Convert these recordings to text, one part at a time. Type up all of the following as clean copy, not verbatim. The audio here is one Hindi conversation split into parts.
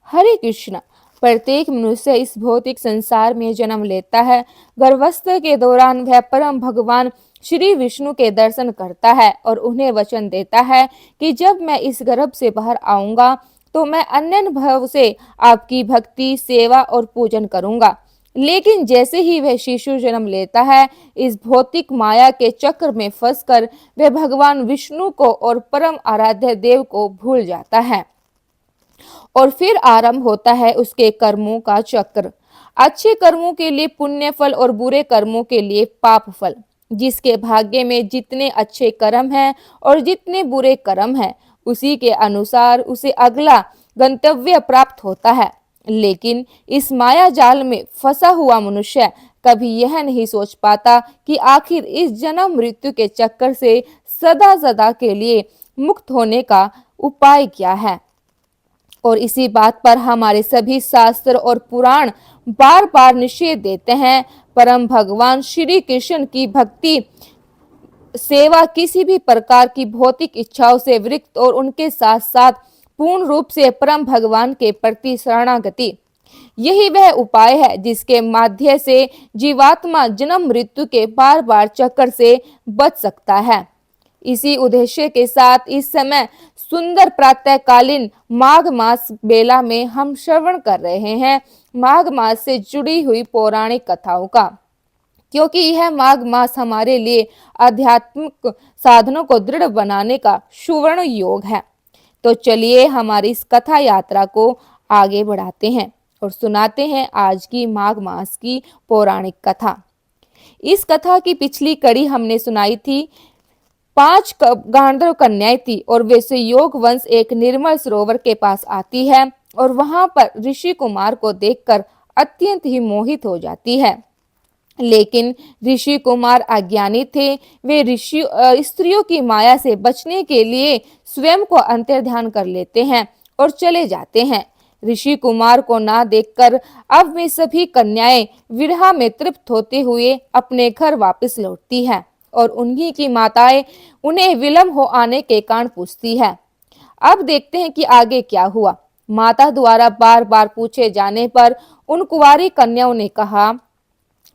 हरे कृष्ण। प्रत्येक मनुष्य इस भौतिक संसार में जन्म लेता है। गर्भावस्था के दौरान वह परम भगवान श्री विष्णु के दर्शन करता है और उन्हें वचन देता है कि जब मैं इस गर्भ से बाहर आऊंगा तो मैं अनन्य भाव से आपकी भक्ति, सेवा और पूजन करूंगा। लेकिन जैसे ही वह शिशु जन्म लेता है, इस भौतिक माया के चक्र में फंसकर वह भगवान विष्णु को और परम आराध्य देव को भूल जाता है और फिर आरंभ होता है उसके कर्मों का चक्र। अच्छे कर्मों के लिए पुण्य फल और बुरे कर्मों के लिए पाप फल। जिसके भाग्य में जितने अच्छे कर्म हैं और जितने बुरे कर्म हैं, उसी के अनुसार उसे अगला गंतव्य प्राप्त होता है। लेकिन इस माया जाल में फंसा हुआ मनुष्य कभी यह नहीं सोच पाता कि आखिर इस जन्म मृत्यु के चक्कर से सदा सदा के लिए मुक्त होने का उपाय क्या है। और इसी बात पर हमारे सभी शास्त्र और पुराण बार बार निषेध देते हैं। परम भगवान श्री कृष्ण की भक्ति, सेवा, किसी भी प्रकार की भौतिक इच्छाओं से विरक्त और उनके साथ साथ पूर्ण रूप से परम भगवान के प्रति शरणागति, यही वह उपाय है जिसके माध्यम से जीवात्मा जन्म मृत्यु के बार बार चक्कर से बच सकता है। इसी उद्देश्य के साथ इस समय सुंदर प्रातःकालीन माघ मास बेला में हम श्रवण कर रहे हैं माघ मास से जुड़ी हुई पौराणिक कथाओं का, क्योंकि यह माघ मास हमारे लिए आध्यात्मिक साधनों को दृढ़ बनाने का सुवर्ण योग है। तो चलिए हमारी इस कथा यात्रा को आगे बढ़ाते हैं और सुनाते हैं आज की माघ मास की पौराणिक कथा। इस कथा की पिछली कड़ी हमने सुनाई थी। 5 गांधर्व कन्याएं थी और वैसे योग वंश एक निर्मल सरोवर के पास आती है और वहां पर ऋषि कुमार को देखकर अत्यंत ही मोहित हो जाती है। लेकिन ऋषि कुमार अज्ञानी थे। वे ऋषि स्त्रियों की माया से बचने के लिए स्वयं को अंतर्ध्यान कर लेते हैं और चले जाते हैं। ऋषि कुमार को ना देखकर अब वे सभी कन्याएं विरह में तृप्त होते हुए अपने घर वापस लौटती है और उन्हीं की माताएं उन्हें विलंब हो आने के कारण पूछती है। अब देखते हैं कि आगे क्या हुआ। माता द्वारा बार बार पूछे जाने पर उन कुंवारी कन्याओं ने कहा,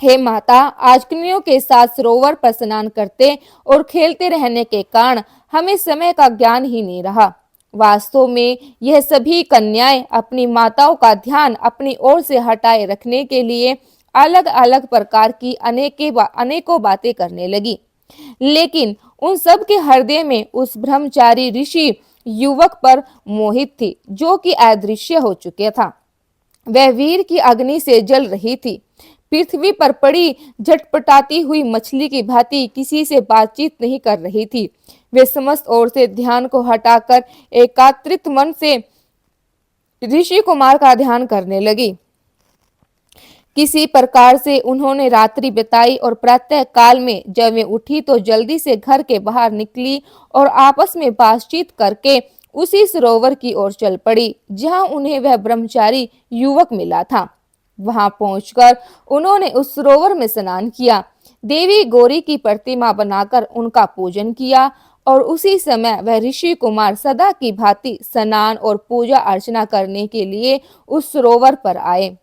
हे माता, आज कन्याओं के साथ सरोवर पर स्नान करते और खेलते रहने के कारण हमें समय का ज्ञान ही नहीं रहा। वास्तव में यह सभी कन्याएं अपनी माताओं का ध्यान अपनी ओर से हटाए रखने के लिए अलग अलग प्रकार की अनेकों बातें करने लगी। लेकिन उन सब के हृदय में उस ब्रह्मचारी ऋषि युवक पर मोहित थी, जो कि अदृश्य हो चुका था। वह वीर की अग्नि से जल रही थी। पृथ्वी पर पड़ी झटपटाती हुई मछली की भांति किसी से बातचीत नहीं कर रही थी। वे समस्त ओर से ध्यान को हटाकर एकाग्रित मन से ऋषि कुमार का ध्यान करने लगी। किसी प्रकार से उन्होंने रात्रि बिताई और प्रातः काल में जब वे उठी तो जल्दी से घर के बाहर निकली और आपस में बातचीत करके उसी सरोवर की ओर चल पड़ी जहां उन्हें वह ब्रह्मचारी युवक मिला था। वहां पहुंचकर उन्होंने उस सरोवर में स्नान किया, देवी गौरी की प्रतिमा बनाकर उनका पूजन किया और उसी समय वह ऋषि कुमार सदा की भांति स्नान और पूजा अर्चना करने के लिए उस सरोवर पर आए।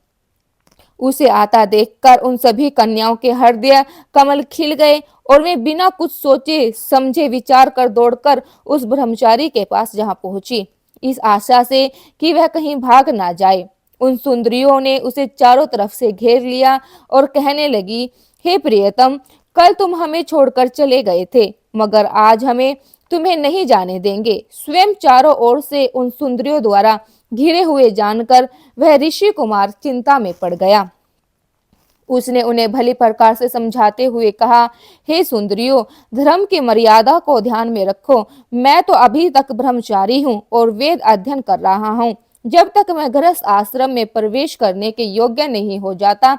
उसे आता देखकर उन सभी कन्याओं के हृदय कमल खिल गए और वे बिना कुछ सोचे समझे विचार कर दौड़कर उस ब्रह्मचारी के पास जहां पहुंची, इस आशा से कि वह कहीं भाग ना जाए। उन सुंदरियों ने उसे चारों तरफ से घेर लिया और कहने लगी, हे प्रियतम, कल तुम हमें छोड़कर चले गए थे, मगर आज हमें तुम्हें नहीं जाने देंगे। स्वयं चारों ओर से उन सुंदरियों द्वारा घिरे हुए जानकर वह ऋषि कुमार चिंता में पड़ गया। उसने उन्हें भली प्रकार से समझाते हुए कहा, हे सुंदरियों, धर्म की मर्यादा को ध्यान में रखो। मैं तो अभी तक ब्रह्मचारी हूँ और वेद अध्ययन कर रहा हूँ। जब तक मैं गृहस्थ आश्रम में प्रवेश करने के योग्य नहीं हो जाता,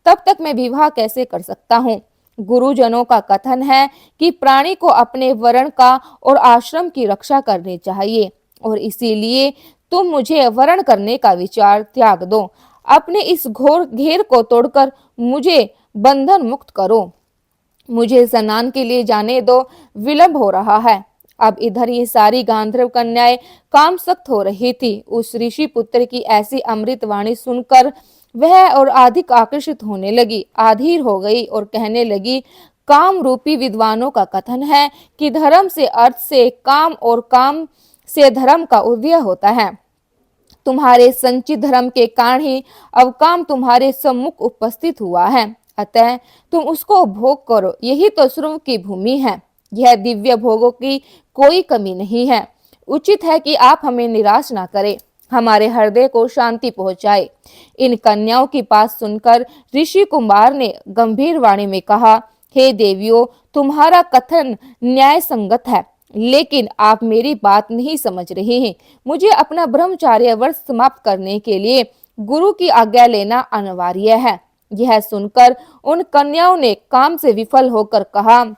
तब तक मैं विवाह कैसे कर सकता हूँ। गुरुजनों का कथन है कि प्राणी को अपने वर्ण का और आश्रम की रक्षा करनी चाहिए और इसीलिए तुम मुझे वर्ण करने का विचार त्याग दो। अपने इस घोर घेर को तोड़कर मुझे बंधन मुक्त करो। मुझे स्नान के लिए जाने दो, विलंब हो रहा है। अब इधर ये सारी गांधर्व कन्याएं कामसक्त हो रही थी। उस ऋषि पुत्र की ऐसी अमृत वाणी सुनकर वह और अधिक आकर्षित होने लगी, आधीर हो गई और कहने लगी, काम रूपी विद्वानों का कथन है कि धर्म से अर्थ से काम और काम से धर्म का उदय होता है। तुम्हारे संचित धर्म के कारण ही अब काम तुम्हारे सम्मुख उपस्थित हुआ है, अतः तुम उसको भोग करो। यही तो स्वर्ग की भूमि है। यह दिव्य भोगों की कोई कमी नहीं है। उचित है कि आप हमें निराश ना करें, हमारे हृदय को शांति पहुंचाए। इन कन्याओं की बात सुनकर ऋषि कुमार ने गंभीर वाणी में कहा, हे देवियों, तुम्हारा कथन न्याय संगत है, लेकिन आप मेरी बात नहीं समझ रही हैं। मुझे अपना ब्रह्मचार्य व्रत समाप्त करने के लिए गुरु की आज्ञा लेना अनिवार्य है। यह सुनकर उन कन्याओं ने काम से विफल होकर कहा,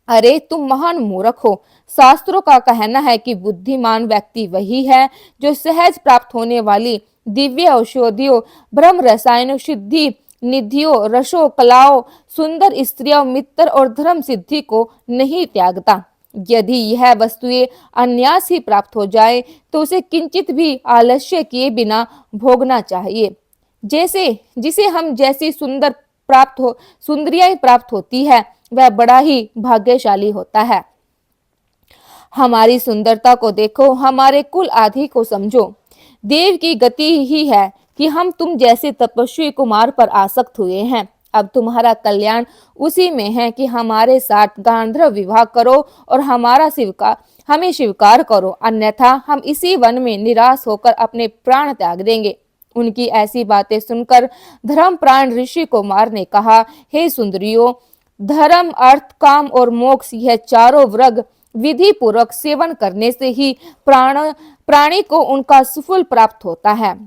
अरे तुम महान मूर्ख हो। शास्त्रों का कहना है कि बुद्धिमान व्यक्ति वही है जो सहज प्राप्त होने वाली दिव्य औषधियों, ब्रह्म रसायनों, सिद्धि निधियों, रसों, कलाओं, सुंदर स्त्रियों, मित्र और धर्म सिद्धि को नहीं त्यागता। यदि यह वस्तुएं अन्यास ही प्राप्त हो जाए तो उसे किंचित भी आलस्य किए बिना भोगना चाहिए। जैसे जिसे हम जैसी सुंदरियां प्राप्त होती है, वह बड़ा ही भाग्यशाली होता है। हमारी सुंदरता को देखो, हमारे कुल आदि को समझो। देव की गति ही है कि हम तुम जैसे तपस्वी कुमार पर आसक्त हुए हैं। अब तुम्हारा कल्याण उसी में है कि हमारे साथ गांधर्व विवाह करो और हमें स्वीकार करो, अन्यथा हम इसी वन में निराश होकर अपने प्राण त्याग देंगे। उनकी ऐसी बातें सुनकर धर्मप्राण ऋषि कुमार ने कहा, हे सुंदरियों, धर्म, अर्थ, काम और मोक्ष, यह चारों वर्ग विधि पूर्वक सेवन करने से ही प्राणी को उनका सुफल प्राप्त होता है।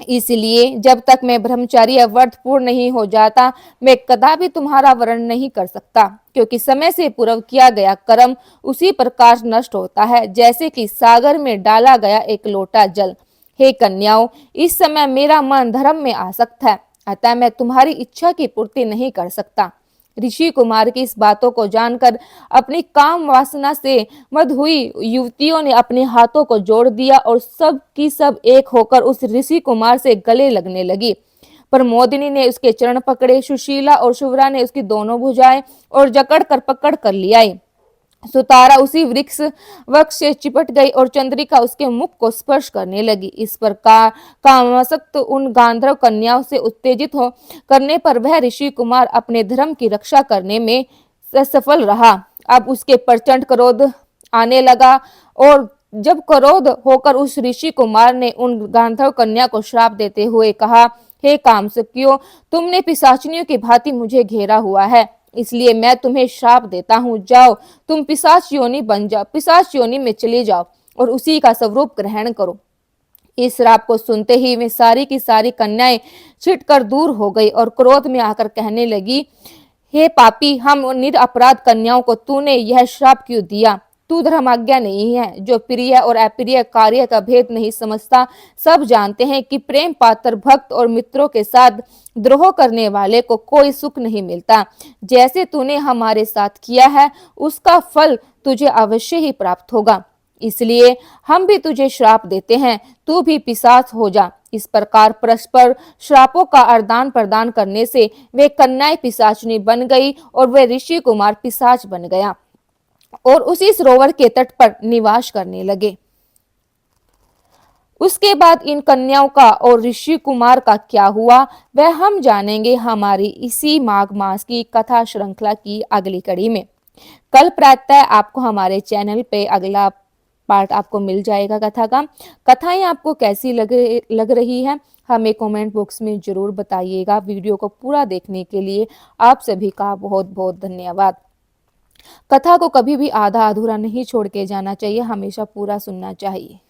इसलिए जब तक मैं ब्रह्मचार्य व्रत पूर्ण नहीं हो जाता, मैं कदापि तुम्हारा वर्ण नहीं कर सकता, क्योंकि समय से पूर्व किया गया कर्म उसी प्रकार नष्ट होता है जैसे कि सागर में डाला गया एक लोटा जल। हे कन्याओं, इस समय मेरा मन धर्म में आसक्त है, अतः मैं तुम्हारी इच्छा की पूर्ति नहीं कर सकता। ऋषि कुमार की इस बातों को जानकर अपनी काम वासना से मद हुई युवतियों ने अपने हाथों को जोड़ दिया और सब की सब एक होकर उस ऋषि कुमार से गले लगने लगी। प्रमोदिनी ने उसके चरण पकड़े, सुशीला और शुभ्रा ने उसकी दोनों भुजाएं और जकड़ कर पकड़ कर लिया। सुतारा उसी वृक्ष से चिपट गई और चंद्रिका उसके मुख को स्पर्श करने लगी। इस प्रकार कामासक्त उन गांधर्व कन्याओं से उत्तेजित हो करने पर वह ऋषि कुमार अपने धर्म की रक्षा करने में सफल रहा। अब उसके प्रचंड क्रोध आने लगा और जब क्रोध होकर उस ऋषि कुमार ने उन गांधर्व कन्या को श्राप देते हुए कहा, हे कामसखियों, तुमने पिशाचिनियों की भांति मुझे घेरा हुआ है, इसलिए मैं तुम्हें श्राप देता हूँ। जाओ, तुम पिशाच योनि बन जाओ, पिशाच योनि में चले जाओ और उसी का स्वरूप ग्रहण करो। इस श्राप को सुनते ही वे सारी की सारी कन्याएं छिटकर दूर हो गई और क्रोध में आकर कहने लगी, हे पापी, हम निरपराध कन्याओं को तूने यह श्राप क्यों दिया? तू धर्माज्ञा नहीं है, जो प्रिय और अप्रिय कार्य का भेद नहीं समझता। सब जानते हैं कि प्रेम पात्र भक्त और मित्रों के साथ द्रोह करने वाले को कोई सुख नहीं मिलता। जैसे तूने हमारे साथ किया है, उसका फल तुझे अवश्य ही प्राप्त होगा। इसलिए हम भी तुझे श्राप देते हैं, तू भी पिशाच हो जा। इस प्रकार परस्पर श्रापों का आदान प्रदान करने से वे कन्याएं पिशाचनी बन गई और वे ऋषि कुमार पिशाच बन गया और उसी सरोवर के तट पर निवास करने लगे। उसके बाद इन कन्याओं का और ऋषि कुमार का क्या हुआ, वह हम जानेंगे हमारी इसी माघ मास की कथा श्रृंखला की अगली कड़ी में। कल प्रातः आपको हमारे चैनल पे अगला पार्ट आपको मिल जाएगा कथा का। कथाएं आपको कैसी लग रही है, हमें कमेंट बॉक्स में जरूर बताइएगा। वीडियो को पूरा देखने के लिए आप सभी का बहुत बहुत धन्यवाद। कथा को कभी भी आधा अधूरा नहीं छोड़ के जाना चाहिए, हमेशा पूरा सुनना चाहिए।